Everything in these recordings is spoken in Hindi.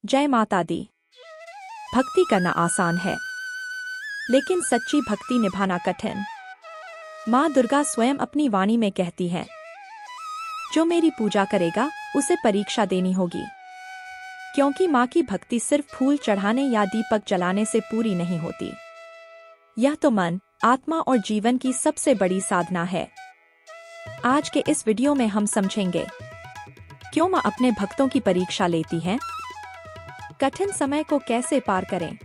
जय माता दी। भक्ति करना आसान है, लेकिन सच्ची भक्ति निभाना कठिन। माँ दुर्गा स्वयं अपनी वाणी में कहती है, जो मेरी पूजा करेगा उसे परीक्षा देनी होगी। क्योंकि माँ की भक्ति सिर्फ फूल चढ़ाने या दीपक जलाने से पूरी नहीं होती। यह तो मन, आत्मा और जीवन की सबसे बड़ी साधना है। आज के इस वीडियो में हम समझेंगे क्यों माँ अपने भक्तों की परीक्षा लेती हैं, कठिन समय को कैसे पार करें,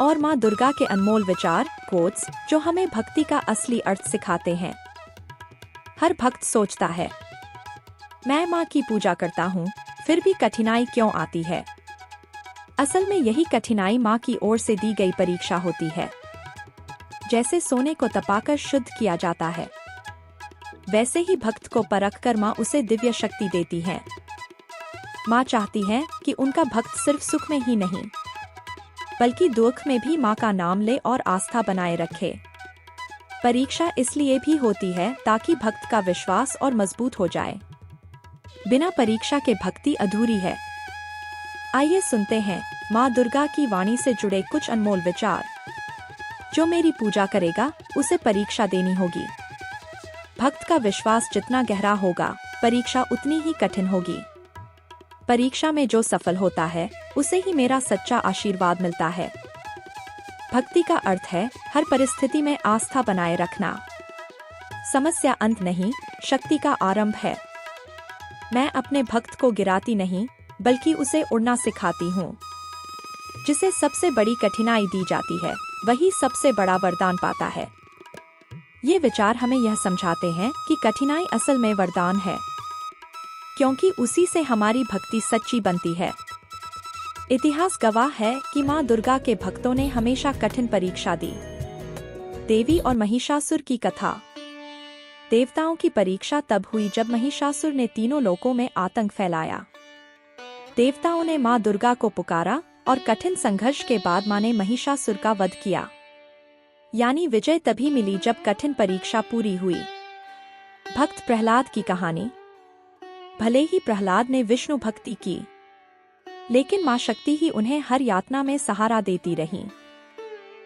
और माँ दुर्गा के अनमोल विचार कोट्स जो हमें भक्ति का असली अर्थ सिखाते हैं। हर भक्त सोचता है, मैं माँ की पूजा करता हूँ, फिर भी कठिनाई क्यों आती है। असल में यही कठिनाई माँ की ओर से दी गई परीक्षा होती है। जैसे सोने को तपाकर शुद्ध किया जाता है, वैसे ही भक्त को परखकर माँ उसे दिव्य शक्ति देती है। माँ चाहती है कि उनका भक्त सिर्फ सुख में ही नहीं, बल्कि दुख में भी माँ का नाम ले और आस्था बनाए रखे। परीक्षा इसलिए भी होती है ताकि भक्त का विश्वास और मजबूत हो जाए। बिना परीक्षा के भक्ति अधूरी है। आइए सुनते हैं माँ दुर्गा की वाणी से जुड़े कुछ अनमोल विचार। जो मेरी पूजा करेगा उसे परीक्षा देनी होगी। भक्त का विश्वास जितना गहरा होगा, परीक्षा उतनी ही कठिन होगी। परीक्षा में जो सफल होता है उसे ही मेरा सच्चा आशीर्वाद मिलता है। भक्ति का अर्थ है हर परिस्थिति में आस्था बनाए रखना। समस्या अंत नहीं, शक्ति का आरंभ है। मैं अपने भक्त को गिराती नहीं, बल्कि उसे उड़ना सिखाती हूँ। जिसे सबसे बड़ी कठिनाई दी जाती है, वही सबसे बड़ा वरदान पाता है। ये विचार हमें यह समझाते हैं कि कठिनाई असल में वरदान है, क्योंकि उसी से हमारी भक्ति सच्ची बनती है। इतिहास गवाह है कि माँ दुर्गा के भक्तों ने हमेशा कठिन परीक्षा दी। देवी और महिषासुर की कथा। देवताओं की परीक्षा तब हुई जब महिषासुर ने तीनों लोकों में आतंक फैलाया। देवताओं ने माँ दुर्गा को पुकारा और कठिन संघर्ष के बाद माँ ने महिषासुर का वध किया। यानी विजय तभी मिली जब कठिन परीक्षा पूरी हुई। भक्त प्रहलाद की कहानी। भले ही प्रहलाद ने विष्णु भक्ति की, लेकिन माँ शक्ति ही उन्हें हर यातना में सहारा देती रही।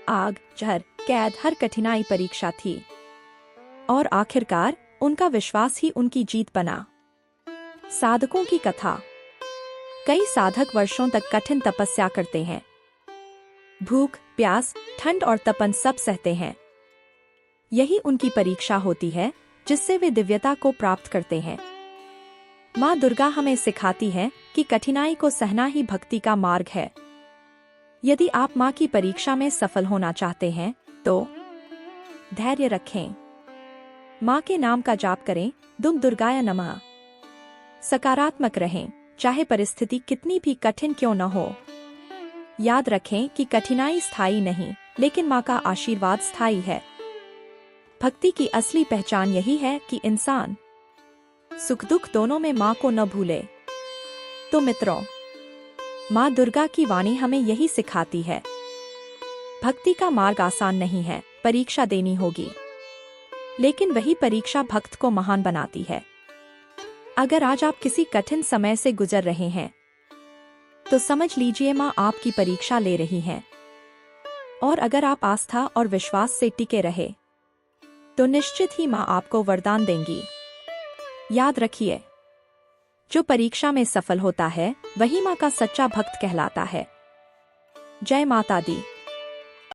आग, जहर, कैद, हर कठिनाई परीक्षा थी, और आखिरकार उनका विश्वास ही उनकी जीत बना। साधकों की कथा। कई साधक वर्षों तक कठिन तपस्या करते हैं। भूख, प्यास, ठंड और तपन सब सहते हैं। यही उनकी परीक्षा होती है जिससे वे दिव्यता को प्राप्त करते हैं। माँ दुर्गा हमें सिखाती है कि कठिनाई को सहना ही भक्ति का मार्ग है। यदि आप माँ की परीक्षा में सफल होना चाहते हैं तो धैर्य रखें, माँ के नाम का जाप करें, दुम दुर्गाय नमः। सकारात्मक रहें, चाहे परिस्थिति कितनी भी कठिन क्यों न हो। याद रखें कि कठिनाई स्थायी नहीं, लेकिन माँ का आशीर्वाद स्थायी है। भक्ति की असली पहचान यही है कि इंसान सुख दुख दोनों में माँ को न भूले। तो मित्रों, माँ दुर्गा की वाणी हमें यही सिखाती है। भक्ति का मार्ग आसान नहीं है, परीक्षा देनी होगी, लेकिन वही परीक्षा भक्त को महान बनाती है। अगर आज आप किसी कठिन समय से गुजर रहे हैं, तो समझ लीजिए माँ आपकी परीक्षा ले रही है। और अगर आप आस्था और विश्वास से टिके रहे, तो निश्चित ही माँ आपको वरदान देंगी। याद रखिए, जो परीक्षा में सफल होता है वही माँ का सच्चा भक्त कहलाता है। जय माता दी।